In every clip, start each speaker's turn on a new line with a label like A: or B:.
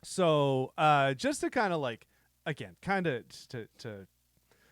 A: So just to kind of like, again, kind of to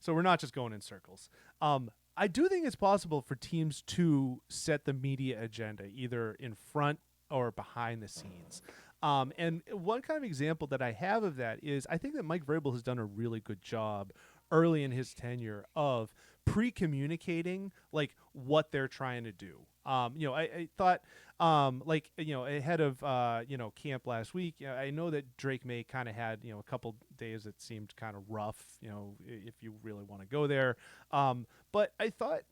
A: so we're not just going in circles. I do think it's possible for teams to set the media agenda either in front or behind the scenes. And one kind of example that I have of that is I think that Mike Vrabel has done a really good job early in his tenure of pre-communicating like what they're trying to do. I thought like ahead of camp last week, I know that Drake May kind of had a couple days that seemed kind of rough. If you really want to go there, but I thought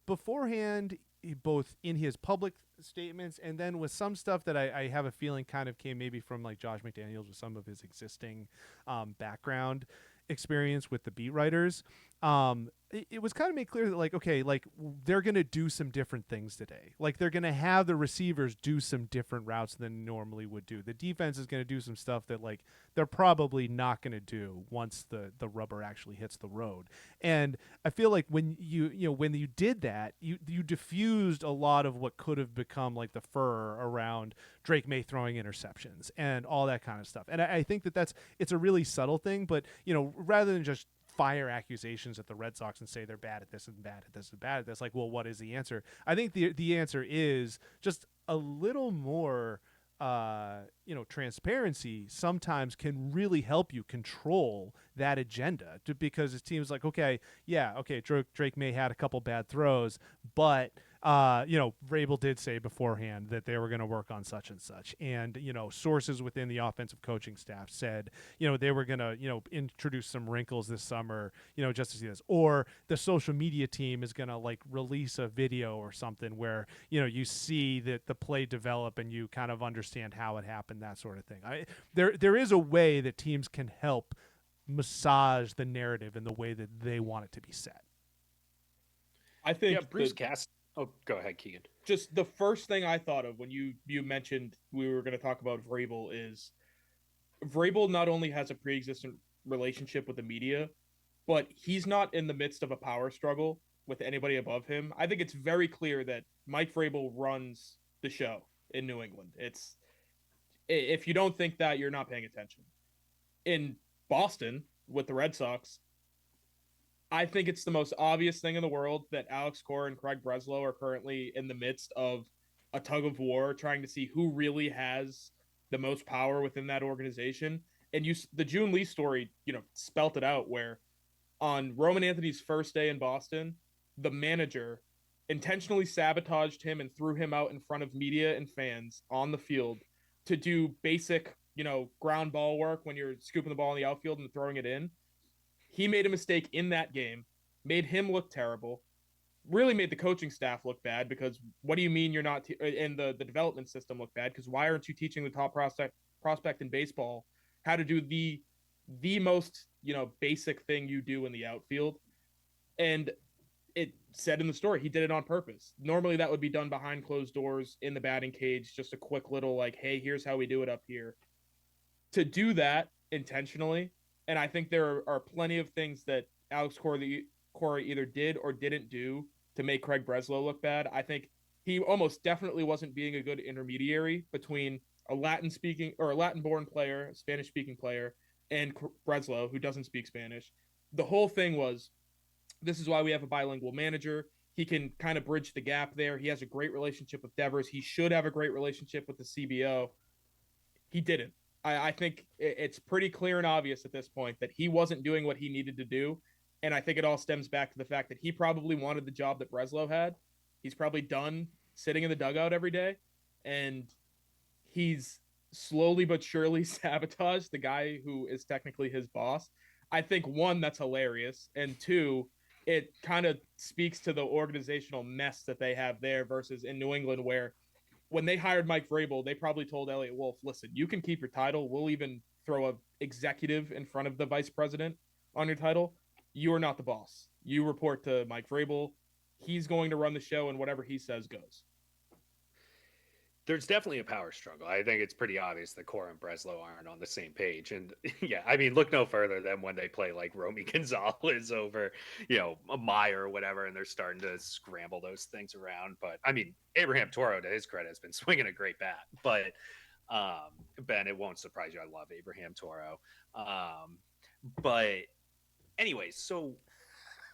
A: beforehand, both in his public statements and then with some stuff that I have a feeling kind of came maybe from like Josh McDaniels with some of his existing background experience with the beat writers. It was kind of made clear that like, okay, like they're gonna do some different things today. Like they're gonna have the receivers do some different routes than normally would do. The defense is gonna do some stuff that like they're probably not gonna do once the rubber actually hits the road. And I feel like when when you did that, you diffused a lot of what could have become like the fur around Drake May throwing interceptions and all that kind of stuff. And I think that it's a really subtle thing, but rather than just fire accusations at the Red Sox and say they're bad at this and bad at this and bad at this, like, well, what is the answer? I think the answer is just a little more transparency sometimes can really help you control that agenda because it seems like, okay, yeah, okay, Drake may had a couple bad throws, but Vrabel did say beforehand that they were going to work on such and such, and sources within the offensive coaching staff said they were going to introduce some wrinkles this summer, just to see this, or the social media team is going to like release a video or something where you see that the play develop and you kind of understand how it happened, that sort of thing. There is a way that teams can help massage the narrative in the way that they want it to be set.
B: I
C: Yeah,
B: think
C: Bruce Cass. Oh, go ahead, Keegan.
B: just the first thing I thought of when you mentioned we were going to talk about Vrabel is Vrabel not only has a pre-existing relationship with the media, but he's not in the midst of a power struggle with anybody above him. I think it's very clear that Mike Vrabel runs the show in New England. It's if you don't think that, you're not paying attention. In Boston with the Red Sox, I think it's the most obvious thing in the world that Alex Cora and Craig Breslow are currently in the midst of a tug of war, trying to see who really has the most power within that organization. And the June Lee story, spelt it out. Where on Roman Anthony's first day in Boston, the manager intentionally sabotaged him and threw him out in front of media and fans on the field to do basic, ground ball work when you're scooping the ball in the outfield and throwing it in. He made a mistake in that game, made him look terrible, really made the coaching staff look bad because what do you mean you're not in the development system look bad? Because why aren't you teaching the top prospect in baseball how to do the most basic thing you do in the outfield? And it said in the story he did it on purpose. Normally that would be done behind closed doors in the batting cage, just a quick little like, hey, here's how we do it up here. To do that intentionally, and I think there are plenty of things that Alex Cora either did or didn't do to make Craig Breslow look bad. I think he almost definitely wasn't being a good intermediary between a Latin speaking or a Latin born player, a Spanish speaking player, and Breslow, who doesn't speak Spanish. The whole thing was this is why we have a bilingual manager. He can kind of bridge the gap there. He has a great relationship with Devers. He should have a great relationship with the CBO. He didn't. I think it's pretty clear and obvious at this point that he wasn't doing what he needed to do. And I think it all stems back to the fact that he probably wanted the job that Breslow had. He's probably done sitting in the dugout every day. And he's slowly but surely sabotaged the guy who is technically his boss. I think one, that's hilarious. And two, it kind of speaks to the organizational mess that they have there versus in New England, where when they hired Mike Vrabel, they probably told Elliot Wolf, listen, you can keep your title. We'll even throw a executive in front of the vice president on your title. You are not the boss. You report to Mike Vrabel. He's going to run the show, and whatever he says goes.
C: There's definitely a power struggle. I think it's pretty obvious that Cora and Breslow aren't on the same page. And yeah, I mean, look no further than when they play like Romy Gonzalez over, a Meyer or whatever, and they're starting to scramble those things around. But I mean, Abraham Toro, to his credit, has been swinging a great bat. But Ben, it won't surprise you. I love Abraham Toro. But anyways, so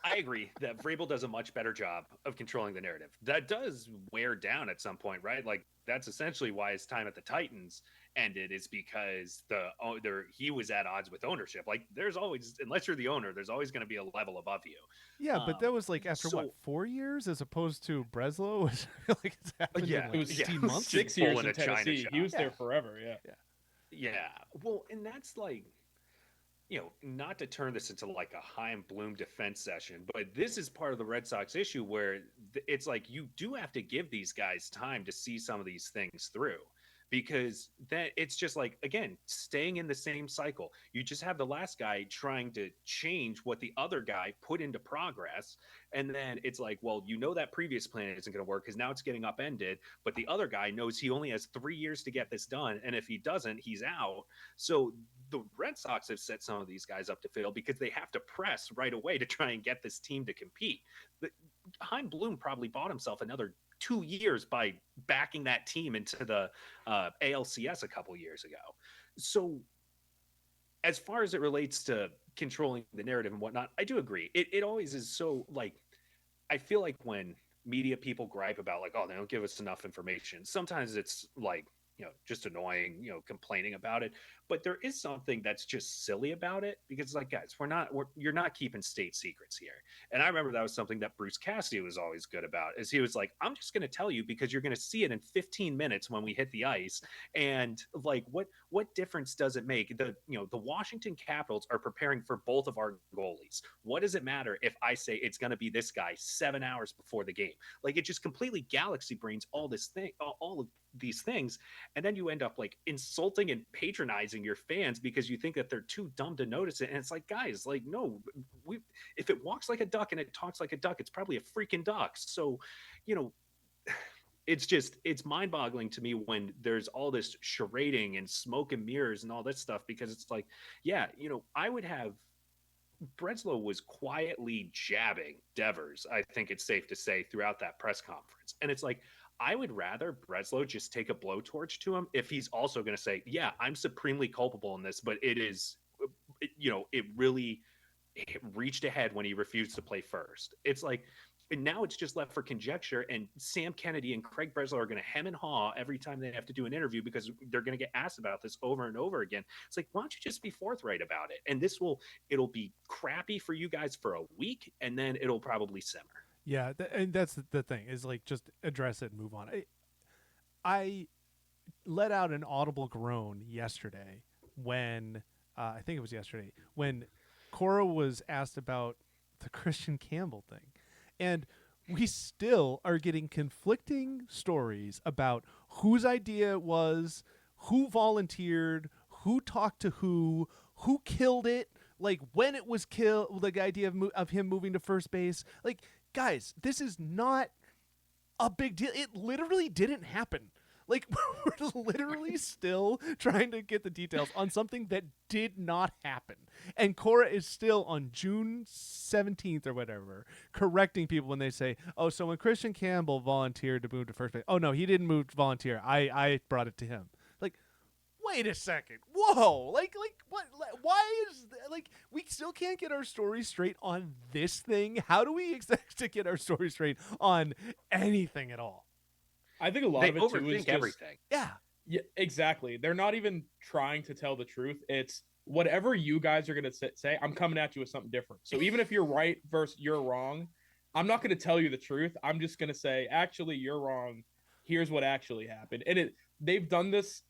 C: I agree that Vrabel does a much better job of controlling the narrative. That does wear down at some point, right? Like that's essentially why his time at the Titans ended, is because he was at odds with ownership. Like there's always, unless you're the owner, there's always going to be a level above you.
A: Yeah, but that was like after what, 4 years as opposed to Breslow? I feel like it's happened in like
B: it was
A: 18 months.
B: 6 years in Tennessee. He was there forever.
C: Yeah. Well, and that's like, not to turn this into like a Chaim Bloom defense session, but this is part of the Red Sox issue where it's like you do have to give these guys time to see some of these things through, because that it's just like, again, staying in the same cycle. You just have the last guy trying to change what the other guy put into progress. And then it's like, well, that previous plan isn't going to work because now it's getting upended. But the other guy knows he only has 3 years to get this done. And if he doesn't, he's out. So the Red Sox have set some of these guys up to fail because they have to press right away to try and get this team to compete. Chaim Bloom probably bought himself another 2 years by backing that team into the ALCS a couple years ago. So as far as it relates to controlling the narrative and whatnot, I do agree. It always is so like, I feel like when media people gripe about like, oh, they don't give us enough information, sometimes it's like, just annoying, complaining about it. But there is something that's just silly about it, because it's like, guys, you're not keeping state secrets here. And I remember that was something that Bruce Cassidy was always good about, is he was like, I'm just going to tell you because you're going to see it in 15 minutes when we hit the ice. And like, what difference does it make? The Washington Capitals are preparing for both of our goalies. What does it matter if I say it's going to be this guy 7 hours before the game? Like, it just completely galaxy brains all of these things. And then you end up like insulting and patronizing your fans because you think that they're too dumb to notice it. And it's like, guys, like, no, if it walks like a duck and it talks like a duck, it's probably a freaking duck. So, it's mind-boggling to me when there's all this charading and smoke and mirrors and all this stuff, because it's like, I would have Breslow was quietly jabbing Devers, I think it's safe to say, throughout that press conference. And it's like, I would rather Breslow just take a blowtorch to him if he's also going to say, yeah, I'm supremely culpable in this, but it really reached ahead when he refused to play first. It's like, and now it's just left for conjecture, and Sam Kennedy and Craig Breslow are going to hem and haw every time they have to do an interview because they're going to get asked about this over and over again. It's like, why don't you just be forthright about it? And it'll be crappy for you guys for a week, and then it'll probably simmer.
A: Yeah, and that's the thing, is like, just address it and move on. I let out an audible groan yesterday when I think it was yesterday when Cora was asked about the Christian Campbell thing, and we still are getting conflicting stories about whose idea it was, who volunteered, who talked to who killed it, like when it was killed, the idea of him moving to first base. Like, guys, this is not a big deal. It literally didn't happen. Like, we're literally still trying to get the details on something that did not happen. And Cora is still on June 17th or whatever correcting people when they say, oh, so when Christian Campbell volunteered to move to first base, oh, no, he didn't volunteer. I brought it to him. Like, wait a second. Whoa. Like what? Why is like, we still can't get our story straight on this thing? How do we expect to get our story straight on anything at all?
B: I think a lot of it too is just
C: everything.
B: Yeah, exactly. They're not even trying to tell the truth. It's whatever you guys are going to say, I'm coming at you with something different. So even if you're right versus you're wrong, I'm not going to tell you the truth. I'm just going to say, actually, you're wrong. Here's what actually happened. And they've done this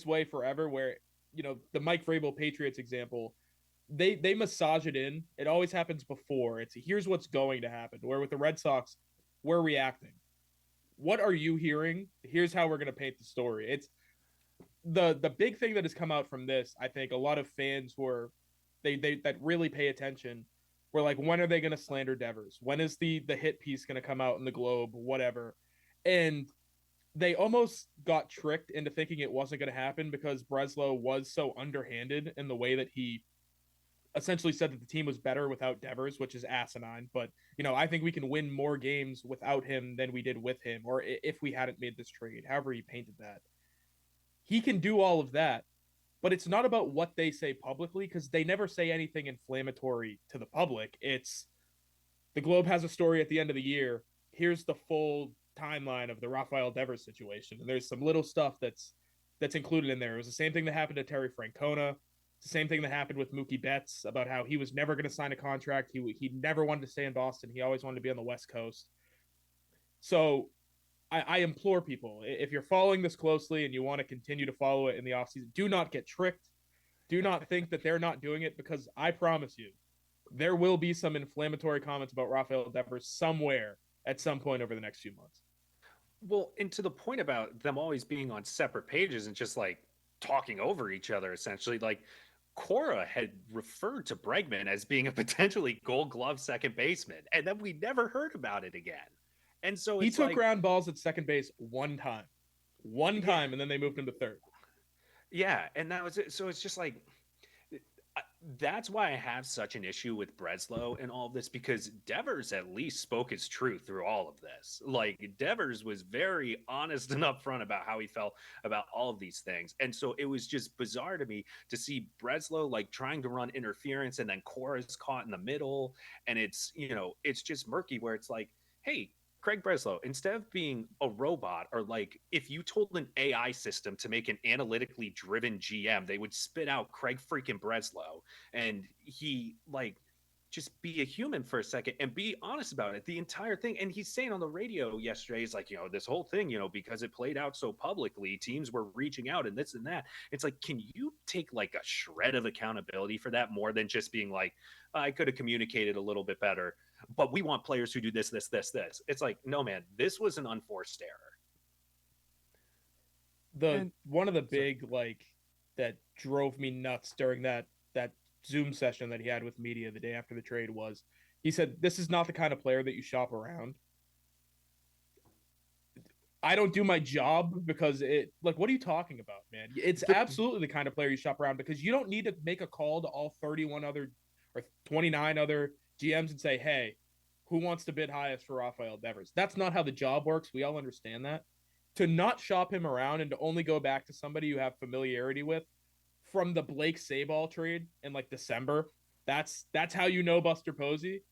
B: way forever, where, the Mike Vrabel Patriots example, they massage it in. It always happens before. It's here's what's going to happen. Where with the Red Sox, we're reacting. What are you hearing? Here's how we're going to paint the story. It's the big thing that has come out from this. I think a lot of fans who are that really pay attention were like, when are they going to slander Devers? When is the hit piece going to come out in the Globe? Whatever. And they almost got tricked into thinking it wasn't going to happen because Breslow was so underhanded in the way that he essentially said that the team was better without Devers, which is asinine. But, I think we can win more games without him than we did with him, or if we hadn't made this trade, however he painted that. he can do all of that, but it's not about what they say publicly because they never say anything inflammatory to the public. It's the Globe has a story at the end of the year. Here's the full timeline of the Rafael Devers situation, and there's some little stuff that's included in there. It was the same thing that happened to Terry Francona. It's the same thing that happened with Mookie Betts about how he was never going to sign a contract. He never wanted to stay in Boston. He always wanted to be on the West Coast. So I implore people, if you're following this closely and you want to continue to follow it in the offseason, do not get tricked. Do not think that they're not doing it, because I promise you, there will be some inflammatory comments about Rafael Devers somewhere at some point over the next few months.
C: Well, and to the point about them always being on separate pages and just like talking over each other, essentially, like Cora had referred to Bregman as being a potentially Gold Glove second baseman, and then we never heard about it again. And so
B: he took ground balls at second base one time, and then they moved him to third.
C: Yeah, and that was it. So it's just like, that's why I have such an issue with Breslow and all of this, because Devers at least spoke his truth through all of this. Like, Devers was very honest and upfront about how he felt about all of these things. And so it was just bizarre to me to see Breslow like trying to run interference, and then Cora's caught in the middle. And it's, you know, it's just murky where it's like, hey, Craig Breslow, instead of being a robot, or like if you told an AI system to make an analytically driven GM, they would spit out Craig freaking Breslow, and he like just be a human for a second and be honest about it, the entire thing. And he's saying on the radio yesterday, he's like, you know, this whole thing, you know, because it played out so publicly, teams were reaching out and this and that. It's like, can you take like a shred of accountability for that, more than just being like, I could have communicated a little bit better, but we want players who do this. It's like, no, man, this was an unforced error.
B: One of the big, like, that drove me nuts during that Zoom session that he had with media the day after the trade was, he said, this is not the kind of player that you shop around. I don't do my job because it, like, what are you talking about, man? It's absolutely the kind of player you shop around, because you don't need to make a call to all 31 other or 29 other GMs and say, hey, who wants to bid highest for Rafael Devers? That's not how the job works. We all understand that. To not shop him around and to only go back to somebody you have familiarity with from the Blake Sabol trade in like December, that's how you know Buster Posey.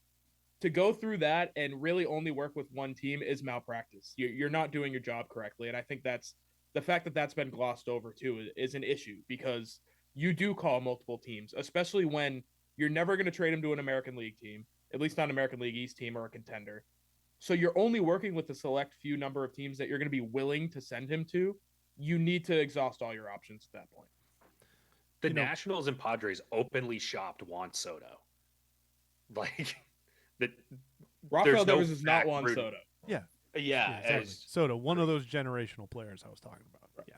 B: To go through that and really only work with one team is malpractice. You're not doing your job correctly. And I think that's the fact that that's been glossed over too is an issue, because you do call multiple teams, especially when you're never going to trade him to an American League team, at least not an American League East team or a contender. So you're only working with a select few number of teams that you're going to be willing to send him to. You need to exhaust all your options at that point.
C: The Nationals and Padres openly shopped Juan Soto. Like,
B: Rafael Devers is not Juan Soto.
A: Yeah.
C: Yeah.
A: Exactly. Soto, one of those generational players I was talking about. Right. Yeah.